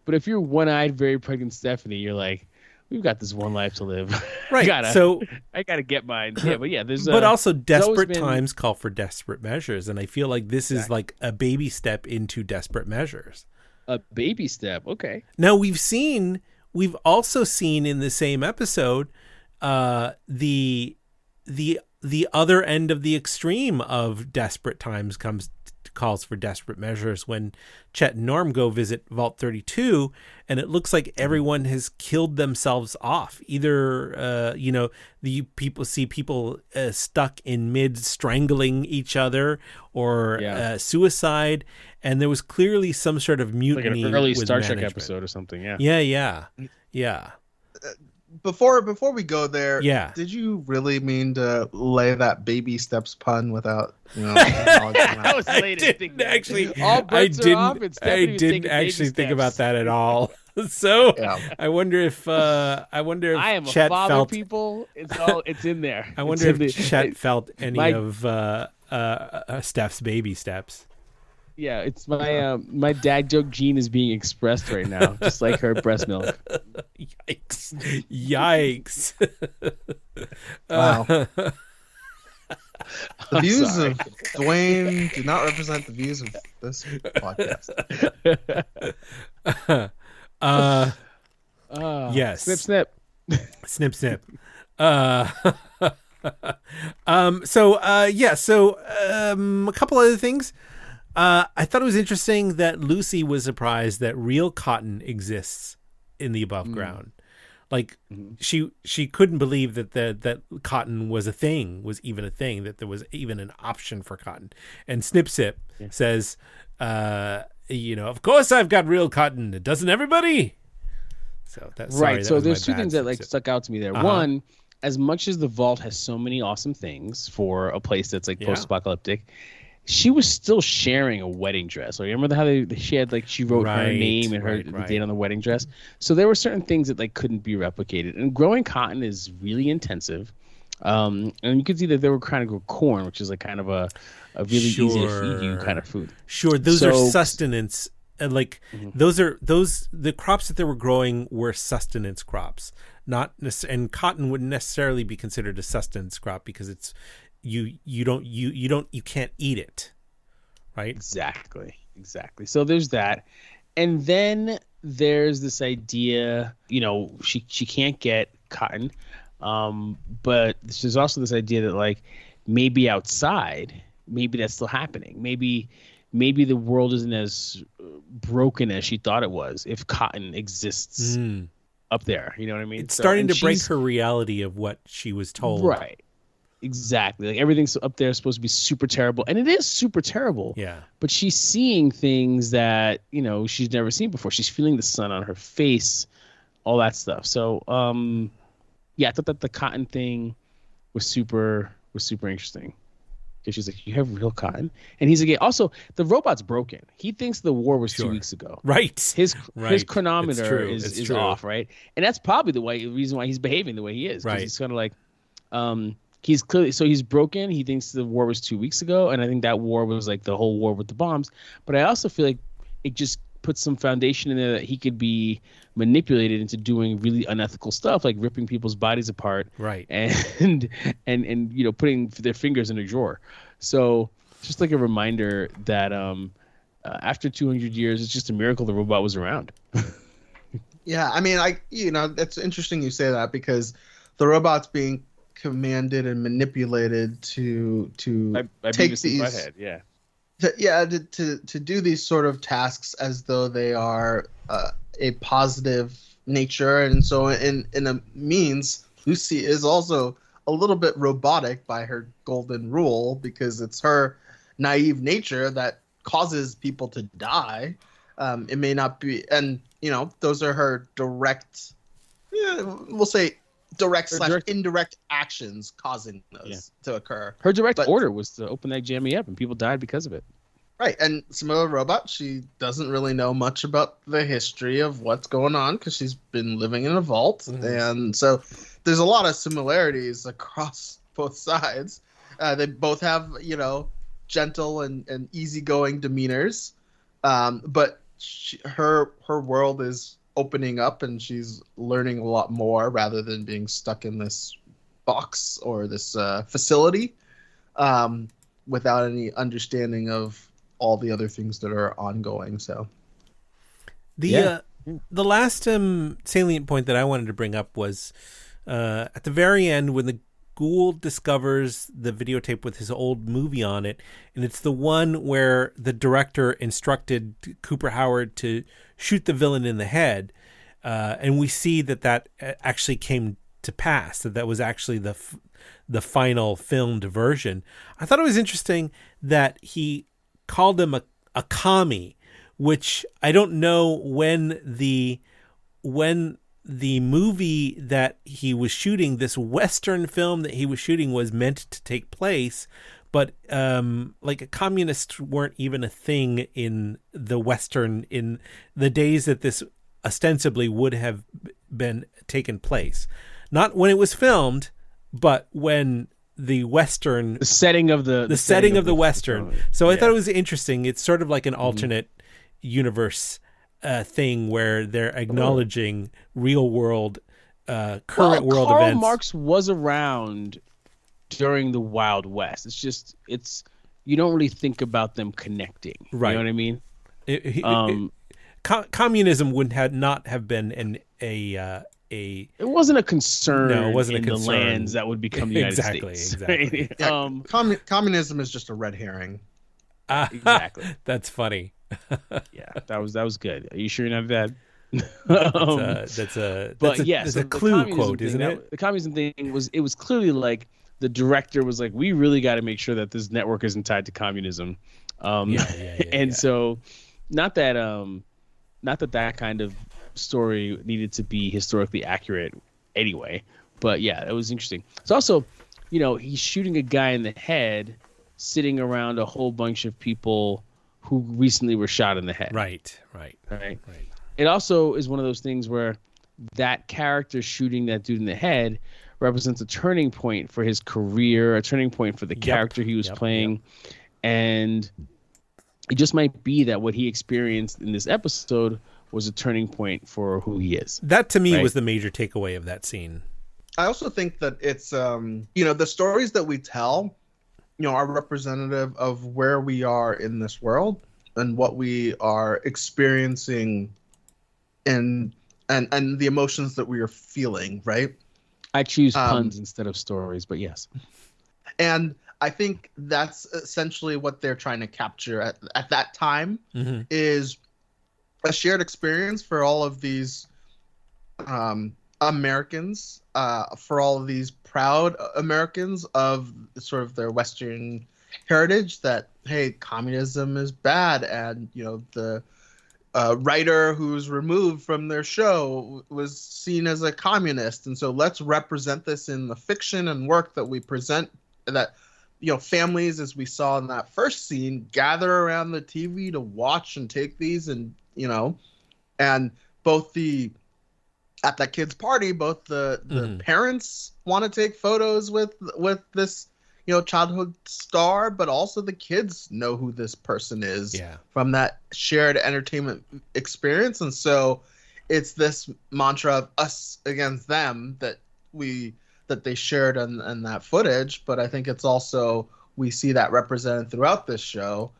B: But if you're one-eyed, very pregnant Stephanie, you're like, we've got this one life to live.
A: Right.
B: I gotta get mine. Yeah, but yeah,
A: but also desperate times call for desperate measures, and I feel like this is like a baby step into desperate measures.
B: A baby step, okay.
A: Now we've also seen in the same episode, the other end of the extreme of desperate times calls for desperate measures when Chet and Norm go visit Vault 32, and it looks like everyone has killed themselves off. Either, the people see people stuck in mid strangling each other, or suicide, and there was clearly some sort of mutiny.
B: Like an early
A: with
B: Star Trek
A: management.
B: episode or something. Yeah.
A: Yeah.
C: Before we go there,
A: Yeah.
C: did you really mean to lay that baby steps pun without acknowledging
B: That
C: that?
B: was
A: I
B: latest
A: didn't
B: thinking.
A: actually.
B: All
A: I
B: bets are off, and
A: didn't.
B: Stephanie
A: I
B: was
A: didn't
B: taking baby
A: actually think
B: steps.
A: about that at all. So
C: Yeah.
A: I wonder if
B: I am a
A: Chet
B: father,
A: felt.
B: people. It's in there.
A: I wonder if Chet felt any of Steph's baby steps.
B: Yeah, it's my dad joke gene is being expressed right now, just like her breast milk.
A: Yikes!
C: Wow. The views of Dwayne do not represent the views of this podcast.
A: Yes.
B: Snip, snip.
A: Snip, snip. So a couple other things. I thought it was interesting that Lucy was surprised that real cotton exists in the above ground. Like she couldn't believe that cotton was even a thing, that there was even an option for cotton. And Snip Sip says, of course I've got real cotton. Doesn't everybody? So that's
B: right. So there's
A: was
B: two
A: my bad,
B: things that
A: Snip Sip.
B: stuck out to me there.
A: Uh-huh.
B: One, as much as the vault has so many awesome things for a place that's like post-apocalyptic, she was still sharing a wedding dress. Like, remember how she had she wrote her name and the date on the wedding dress. So there were certain things that couldn't be replicated. And growing cotton is really intensive. And you could see that they were trying to grow corn, which is kind of a really easy to feed you kind of food.
A: Sure, those are sustenance. The crops that they were growing were sustenance crops, and cotton wouldn't necessarily be considered a sustenance crop because it's you can't eat it, right? Exactly.
B: So there's that, and then there's this idea, she can't get cotton, but there's also this idea that maybe outside, maybe that's still happening. Maybe the world isn't as broken as she thought it was if cotton exists up there. You know what I mean?
A: It's starting to break her reality of what she was told.
B: Right. Exactly. Everything's up there is supposed to be super terrible. And it is super terrible.
A: Yeah.
B: But she's seeing things that, she's never seen before. She's feeling the sun on her face, all that stuff. So, I thought that the cotton thing was super interesting. Because she's like, you have real cotton? And he's like, also, the robot's broken. He thinks the war was 2 weeks ago.
A: Right.
B: His chronometer is off, right? And that's probably the reason why he's behaving the way he is. Right. He's kind of he's broken. He thinks the war was 2 weeks ago. And I think that war was the whole war with the bombs. But I also feel like it just puts some foundation in there that he could be manipulated into doing really unethical stuff, like ripping people's bodies apart,
A: right?
B: And putting their fingers in a drawer. So it's just a reminder that after 200 years, it's just a miracle the robot was around.
C: Yeah, I mean, it's interesting you say that because the robot's being commanded and manipulated to take these. To do these sort of tasks as though they are a positive nature, and so in a means, Lucy is also a little bit robotic by her golden rule because it's her naive nature that causes people to die. It may not be, and those are her direct, we'll say direct / indirect actions causing those to occur.
B: Her direct order was to open that jammy up, and people died because of it.
C: Right, and similar to Robot, she doesn't really know much about the history of what's going on because she's been living in a vault, and so there's a lot of similarities across both sides. They both have, gentle and easygoing demeanors, but her world is opening up, and she's learning a lot more rather than being stuck in this box or this facility without any understanding of all the other things that are ongoing. So
A: the last salient point that I wanted to bring up was at the very end when the Ghoul discovers the videotape with his old movie on it, and it's the one where the director instructed Cooper Howard to shoot the villain in the head, and we see that actually came to pass, that was actually the final filmed version. I thought it was interesting that he called him a commie, which I don't know when the movie that he was shooting, this Western film that he was shooting, was meant to take place, but like communists weren't even a thing in the Western in the days that this ostensibly would have been taken place. Not when it was filmed, but when the Western,
B: the setting of the
A: setting of the Western. So I thought it was interesting. It's sort of like an alternate universe thing where they're acknowledging real world, current world
B: Karl
A: events.
B: Marx was around during the Wild West. It's you don't really think about them connecting.
A: Right.
B: You know what I mean?
A: Communism would not have been it
B: wasn't a concern.
A: No, it wasn't
B: in
A: a concern.
B: The lands that would become the United States.
A: Exactly.
C: Yeah, communism is just a red herring.
B: Exactly.
A: That's funny.
B: Yeah, that was good. Are you sure you're not bad?
A: That's a Clue quote, isn't it?
B: The communism thing was clearly like the director was like, we really got to make sure that this network isn't tied to communism. So not that kind of story needed to be historically accurate anyway, but yeah, it was interesting. It's also, he's shooting a guy in the head, sitting around a whole bunch of people who recently were shot in the head.
A: Right.
B: It also is one of those things where that character shooting that dude in the head represents a turning point for his career, a turning point for the character he was playing. And it just might be that what he experienced in this episode was a turning point for who he is.
A: That to me was the major takeaway of that scene.
C: I also think that it's, the stories that we tell, are representative of where we are in this world and what we are experiencing and the emotions that we are feeling, right?
B: I choose puns instead of stories, but yes.
C: And I think that's essentially what they're trying to capture at that time, is a shared experience for all of these Americans, for all of these proud Americans of sort of their Western heritage, that, hey, communism is bad. And, the writer who's removed from their show was seen as a communist. And so let's represent this in the fiction and work that we present, that, families, as we saw in that first scene, gather around the TV to watch and take these and, and both at that kid's party, both the parents want to take photos with this, childhood star, but also the kids know who this person is from that shared entertainment experience. And so it's this mantra of us against them that they shared in that footage. But I think it's also, we see that represented throughout this show,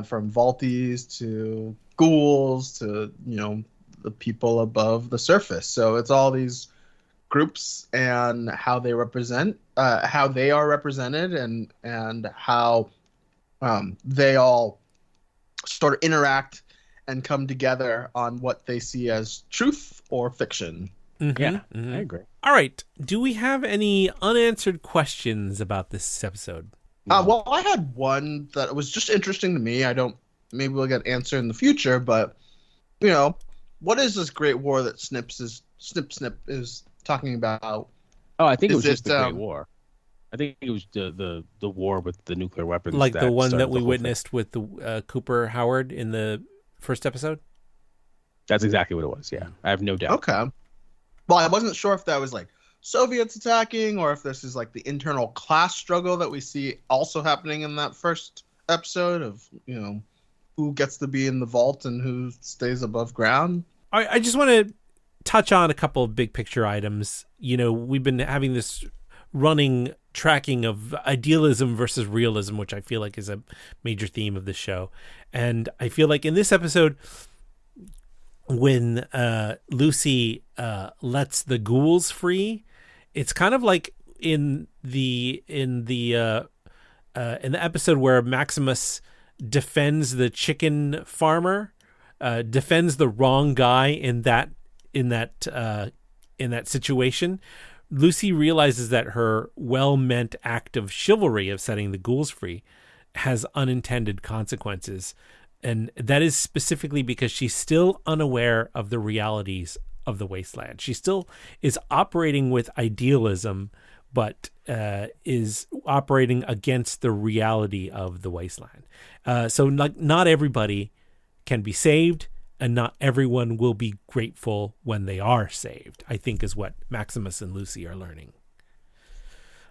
C: from Vaulties to Ghouls to, the people above the surface. So it's all these groups and how they represent, how they are represented, and how they all sort of interact and come together on what they see as truth or fiction.
B: I agree.
A: All right. Do we have any unanswered questions about this episode?
C: Well, I had one that was just interesting to me. Maybe we'll get an answer in the future, but, what is this Great War that Snip is talking about?
B: Oh, I think it was just the Great War. I think it was the war with the nuclear weapons.
A: Like the one that we witnessed with the Cooper Howard in the first episode?
B: That's exactly what it was, yeah. I have no doubt.
C: Okay. Well, I wasn't sure if that was like Soviets attacking, or if this is like the internal class struggle that we see also happening in that first episode of, who gets to be in the vault and who stays above ground.
A: I just want to touch on a couple of big picture items. We've been having this running tracking of idealism versus realism, which I feel like is a major theme of the show. And I feel like in this episode, when Lucy lets the ghouls free, it's kind of like in the episode where Maximus defends the chicken farmer, defends the wrong guy in that situation, Lucy realizes that her well-meant act of chivalry of setting the ghouls free has unintended consequences. And that is specifically because she's still unaware of the realities of the wasteland. She still is operating with idealism, but is operating against the reality of the wasteland. So not everybody can be saved, and not everyone will be grateful when they are saved, I think is what Maximus and Lucy are learning.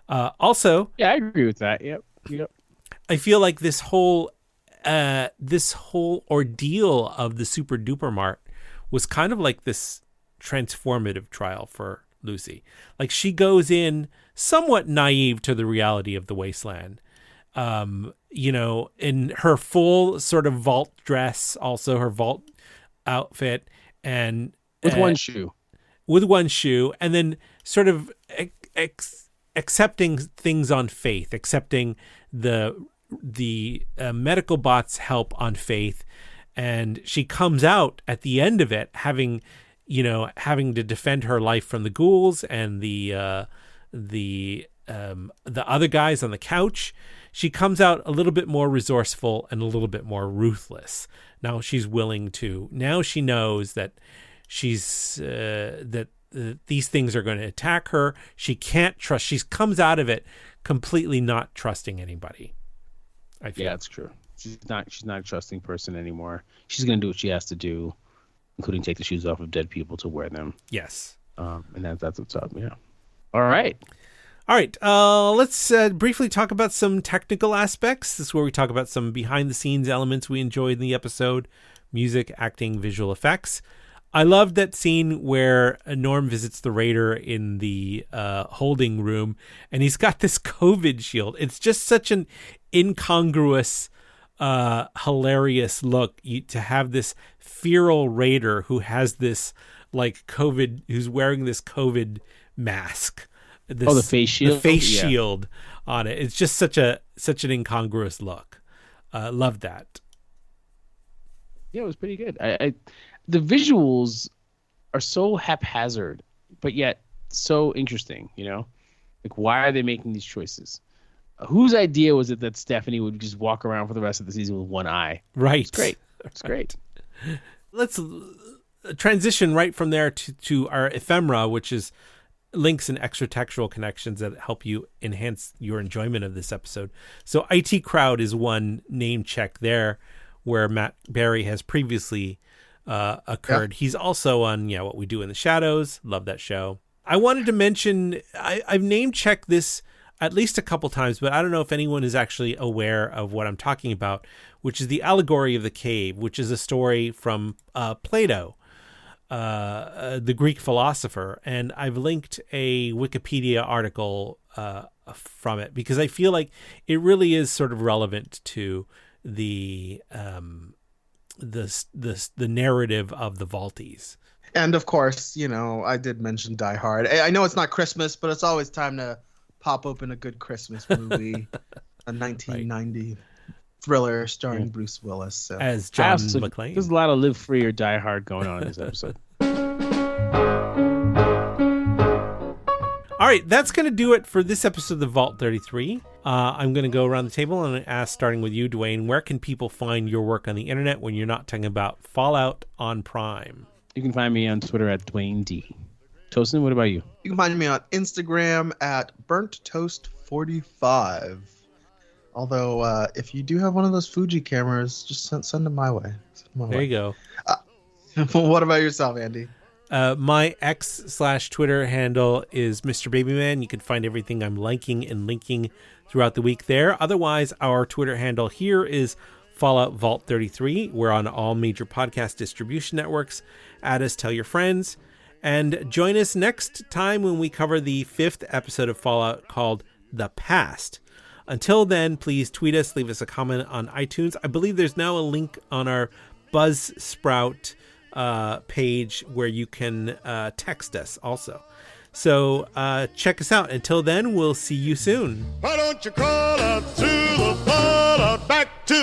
A: Also,
B: yeah, I agree with that. Yep.
A: I feel like this whole ordeal of the Super Duper Mart was kind of like this transformative trial for Lucy. Like, she goes in somewhat naive to the reality of the wasteland. In her full sort of vault dress, also her vault outfit, and
B: with one shoe,
A: and then sort of accepting things on faith, accepting the medical bot's help on faith, and she comes out at the end of it having to defend her life from the ghouls and the other guys on the couch. She comes out a little bit more resourceful and a little bit more ruthless. Now she's willing to. Now she knows that she's these things are going to attack her. She can't trust. She comes out of it completely not trusting anybody. I feel.
B: Yeah, that's true. She's not a trusting person anymore. She's going to do what she has to do, including take the shoes off of dead people to wear them.
A: Yes.
B: And that's what's up. Yeah. All right.
A: Let's briefly talk about some technical aspects. This is where we talk about some behind-the-scenes elements we enjoyed in the episode: music, acting, visual effects. I loved that scene where Norm visits the Raider in the holding room, and he's got this COVID shield. It's just such an incongruous, hilarious look to have this feral Raider who has this COVID, who's wearing this COVID mask.
B: The face shield.
A: The face shield on it. It's just such an incongruous look. Loved that.
B: Yeah, it was pretty good. The visuals are so haphazard, but yet so interesting. Like, why are they making these choices? Whose idea was it that Stephanie would just walk around for the rest of the season with one eye?
A: Right.
B: It's great. It's great.
A: Let's transition right from there to our ephemera, which is links and extra textual connections that help you enhance your enjoyment of this episode. So IT Crowd is one name check there, where Matt Berry has previously occurred. Yeah. He's also on What We Do in the Shadows. Love that show. I wanted to mention, I've name checked this at least a couple times, but I don't know if anyone is actually aware of what I'm talking about, which is the Allegory of the Cave, which is a story from Plato, the Greek philosopher, and I've linked a Wikipedia article from it because I feel like it really is sort of relevant to the narrative of the Vaulties.
C: And of course, I did mention Die Hard. I know it's not Christmas, but it's always time to pop open a good Christmas movie, a 1990 thriller starring Bruce Willis. So.
A: As John McClane.
B: There's a lot of Live Free or Die Hard going on in this episode.
A: All right, that's going to do it for this episode of the Vault 33. I'm going to go around the table and ask, starting with you, Dwayne, where can people find your work on the internet when you're not talking about Fallout on Prime?
B: You can find me on Twitter at Dwayne D. Toastin, what about you?
C: You can find me on Instagram at BurntToast45. Although, if you do have one of those Fuji cameras, just send them my way.
A: There you go.
C: What about yourself, Andy?
A: My X/Twitter handle is Mr. Babyman. You can find everything I'm liking and linking throughout the week there. Otherwise, our Twitter handle here is Fallout Vault 33. We're on all major podcast distribution networks. Add us, tell your friends, and join us next time when we cover the 5th episode of Fallout called The Past. Until then, please tweet us, leave us a comment on iTunes. I believe there's now a link on our Buzzsprout page where you can text us also. So check us out. Until then, we'll see you soon.
D: Why don't you call out to the fallout back to